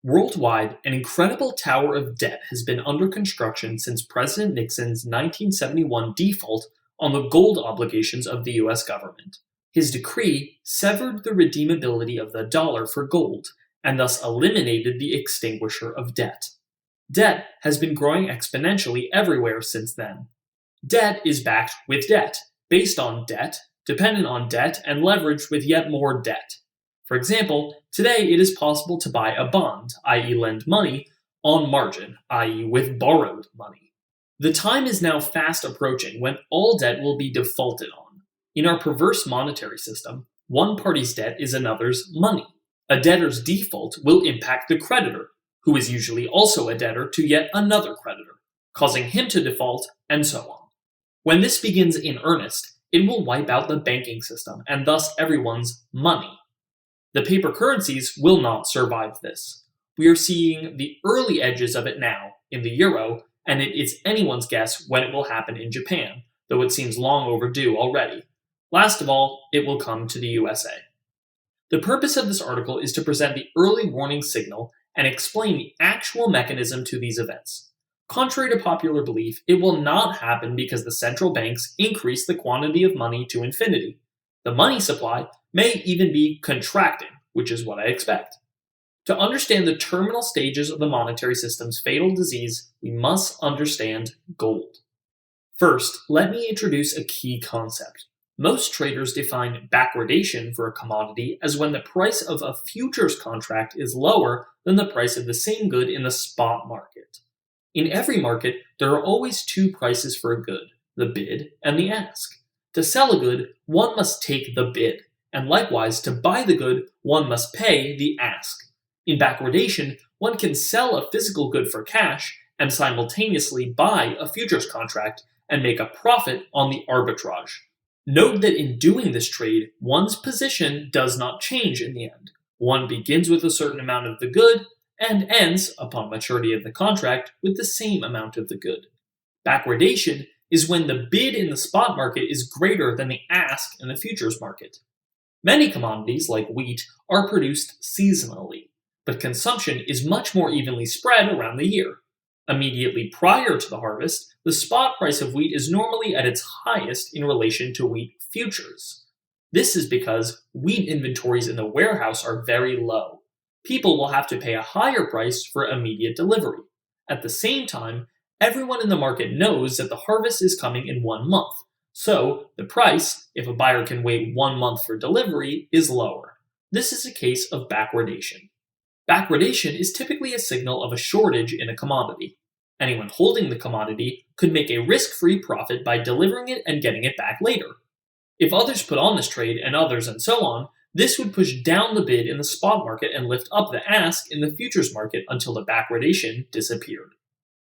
Worldwide, an incredible tower of debt has been under construction since President Nixon's 1971 default on the gold obligations of the US government. His decree severed the redeemability of the dollar for gold and thus eliminated the extinguisher of debt. Debt has been growing exponentially everywhere since then. Debt is backed with debt, based on debt, dependent on debt, and leveraged with yet more debt. For example, today it is possible to buy a bond, i.e. lend money, on margin, i.e. with borrowed money. The time is now fast approaching when all debt will be defaulted on. In our perverse monetary system, one party's debt is another's money. A debtor's default will impact the creditor, who is usually also a debtor to yet another creditor, causing him to default, and so on. When this begins in earnest, it will wipe out the banking system and thus everyone's money. The paper currencies will not survive this. We are seeing the early edges of it now in the euro, and it is anyone's guess when it will happen in Japan, though it seems long overdue already. Last of all, it will come to the USA. The purpose of this article is to present the early warning signal and explain the actual mechanism to these events. Contrary to popular belief, it will not happen because the central banks increase the quantity of money to infinity. The money supply may even be contracting, which is what I expect. To understand the terminal stages of the monetary system's fatal disease, we must understand gold. First, let me introduce a key concept. Most traders define backwardation for a commodity as when the price of a futures contract is lower than the price of the same good in the spot market. In every market, there are always two prices for a good, the bid and the ask. To sell a good, one must take the bid, and likewise, to buy the good, one must pay the ask. In backwardation, one can sell a physical good for cash and simultaneously buy a futures contract and make a profit on the arbitrage. Note that in doing this trade, one's position does not change in the end. One begins with a certain amount of the good and ends, upon maturity of the contract, with the same amount of the good. Backwardation is when the bid in the spot market is greater than the ask in the futures market. Many commodities, like wheat, are produced seasonally, but consumption is much more evenly spread around the year. Immediately prior to the harvest, the spot price of wheat is normally at its highest in relation to wheat futures. This is because wheat inventories in the warehouse are very low. People will have to pay a higher price for immediate delivery. At the same time, everyone in the market knows that the harvest is coming in 1 month. So, the price, if a buyer can wait 1 month for delivery, is lower. This is a case of backwardation. Backwardation is typically a signal of a shortage in a commodity. Anyone holding the commodity could make a risk-free profit by delivering it and getting it back later. If others put on this trade and others and so on, this would push down the bid in the spot market and lift up the ask in the futures market until the backwardation disappeared.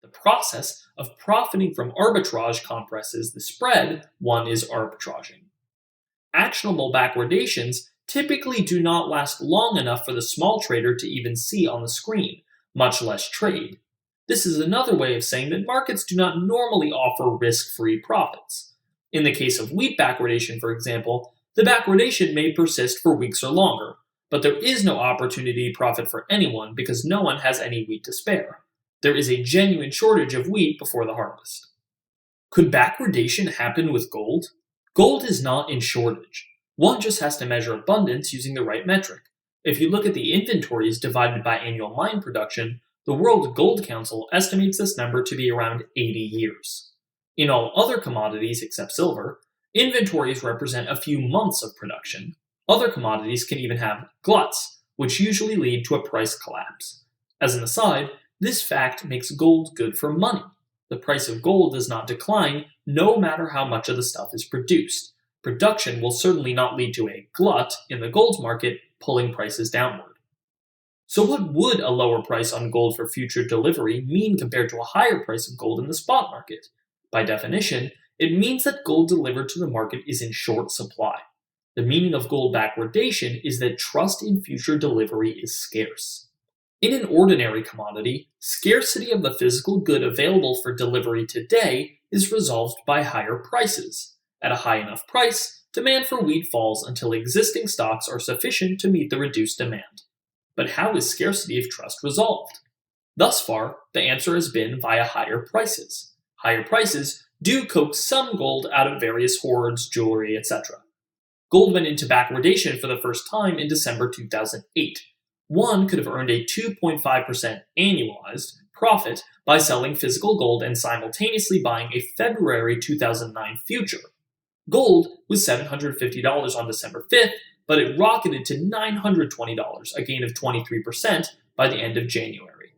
The process of profiting from arbitrage compresses the spread one is arbitraging. Actionable backwardations typically do not last long enough for the small trader to even see on the screen, much less trade. This is another way of saying that markets do not normally offer risk-free profits. In the case of wheat backwardation, for example, the backwardation may persist for weeks or longer, but there is no opportunity profit for anyone because no one has any wheat to spare. There is a genuine shortage of wheat before the harvest. Could backwardation happen with gold? Gold is not in shortage. One just has to measure abundance using the right metric. If you look at the inventories divided by annual mine production, the World Gold Council estimates this number to be around 80 years. In all other commodities except silver, inventories represent a few months of production. Other commodities can even have gluts, which usually lead to a price collapse. As an aside, this fact makes gold good for money. The price of gold does not decline no matter how much of the stuff is produced. Production will certainly not lead to a glut in the gold market, pulling prices downward. So what would a lower price on gold for future delivery mean compared to a higher price of gold in the spot market? By definition, it means that gold delivered to the market is in short supply. The meaning of gold backwardation is that trust in future delivery is scarce. In an ordinary commodity, scarcity of the physical good available for delivery today is resolved by higher prices. At a high enough price, demand for wheat falls until existing stocks are sufficient to meet the reduced demand. But how is scarcity of trust resolved? Thus far, the answer has been via higher prices. Higher prices do coax some gold out of various hoards, jewelry, etc. Gold went into backwardation for the first time in December 2008. One could have earned a 2.5% annualized profit by selling physical gold and simultaneously buying a February 2009 future. Gold was $750 on December 5th, but it rocketed to $920, a gain of 23% by the end of January.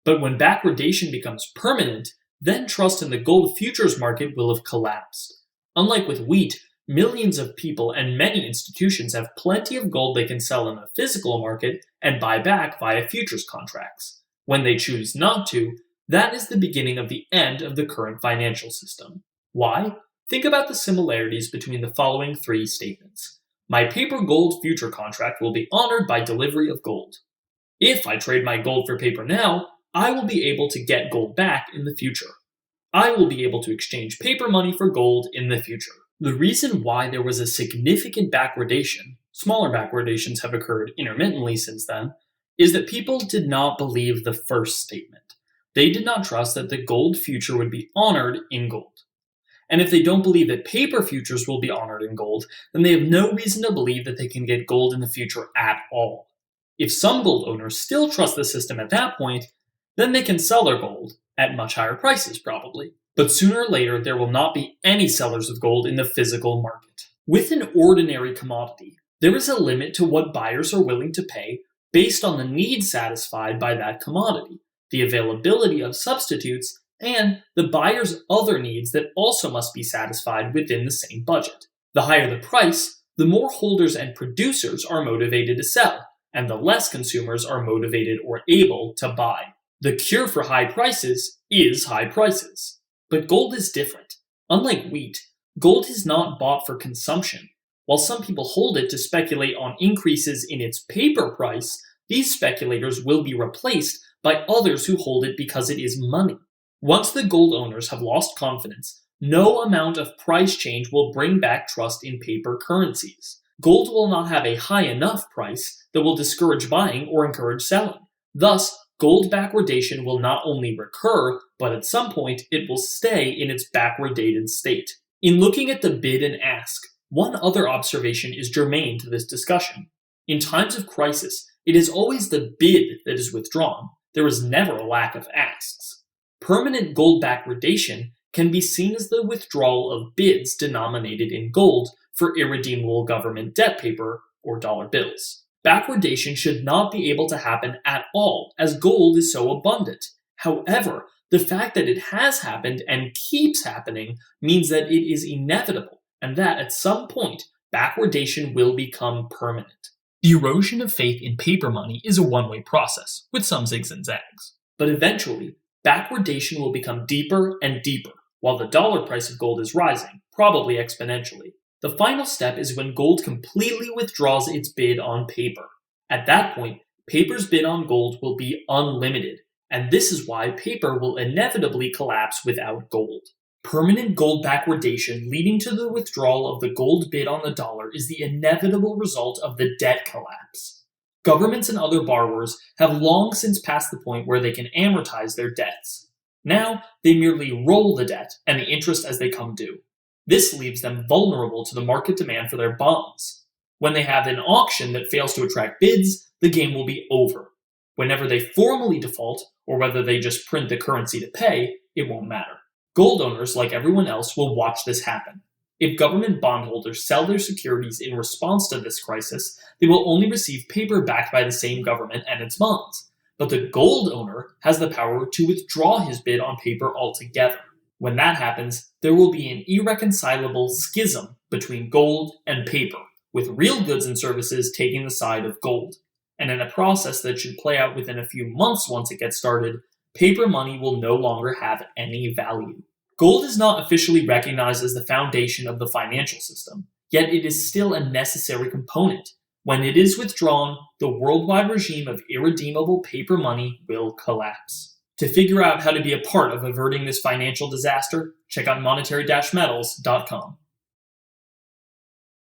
But when backwardation becomes permanent, then trust in the gold futures market will have collapsed. Unlike with wheat, millions of people and many institutions have plenty of gold they can sell in the physical market and buy back via futures contracts. When they choose not to, that is the beginning of the end of the current financial system. Why? Think about the similarities between the following three statements. My paper gold future contract will be honored by delivery of gold. If I trade my gold for paper now, I will be able to get gold back in the future. I will be able to exchange paper money for gold in the future. The reason why there was a significant backwardation, smaller backwardations have occurred intermittently since then, is that people did not believe the first statement. They did not trust that the gold future would be honored in gold. And if they don't believe that paper futures will be honored in gold, then they have no reason to believe that they can get gold in the future at all. If some gold owners still trust the system at that point, then they can sell their gold at much higher prices, probably. But sooner or later, there will not be any sellers of gold in the physical market. With an ordinary commodity, there is a limit to what buyers are willing to pay based on the need satisfied by that commodity, the availability of substitutes, and the buyer's other needs that also must be satisfied within the same budget. The higher the price, the more holders and producers are motivated to sell, and the less consumers are motivated or able to buy. The cure for high prices is high prices. But gold is different. Unlike wheat, gold is not bought for consumption. While some people hold it to speculate on increases in its paper price, these speculators will be replaced by others who hold it because it is money. Once the gold owners have lost confidence, no amount of price change will bring back trust in paper currencies. Gold will not have a high enough price that will discourage buying or encourage selling. Thus, gold backwardation will not only recur, but at some point it will stay in its backwardated state. In looking at the bid and ask, one other observation is germane to this discussion. In times of crisis, it is always the bid that is withdrawn. There is never a lack of asks. Permanent gold backwardation can be seen as the withdrawal of bids denominated in gold for irredeemable government debt paper or dollar bills. Backwardation should not be able to happen at all, as gold is so abundant. However, the fact that it has happened and keeps happening means that it is inevitable, and that at some point, backwardation will become permanent. The erosion of faith in paper money is a one-way process, with some zigs and zags. But eventually, backwardation will become deeper and deeper, while the dollar price of gold is rising, probably exponentially. The final step is when gold completely withdraws its bid on paper. At that point, paper's bid on gold will be unlimited, and this is why paper will inevitably collapse without gold. Permanent gold backwardation leading to the withdrawal of the gold bid on the dollar is the inevitable result of the debt collapse. Governments and other borrowers have long since passed the point where they can amortize their debts. Now, they merely roll the debt and the interest as they come due. This leaves them vulnerable to the market demand for their bonds. When they have an auction that fails to attract bids, the game will be over. Whenever they formally default, or whether they just print the currency to pay, it won't matter. Gold owners, like everyone else, will watch this happen. If government bondholders sell their securities in response to this crisis, they will only receive paper backed by the same government and its bonds. But the gold owner has the power to withdraw his bid on paper altogether. When that happens, there will be an irreconcilable schism between gold and paper, with real goods and services taking the side of gold. And in a process that should play out within a few months once it gets started, paper money will no longer have any value. Gold is not officially recognized as the foundation of the financial system, yet it is still a necessary component. When it is withdrawn, the worldwide regime of irredeemable paper money will collapse. To figure out how to be a part of averting this financial disaster, check out monetary-metals.com.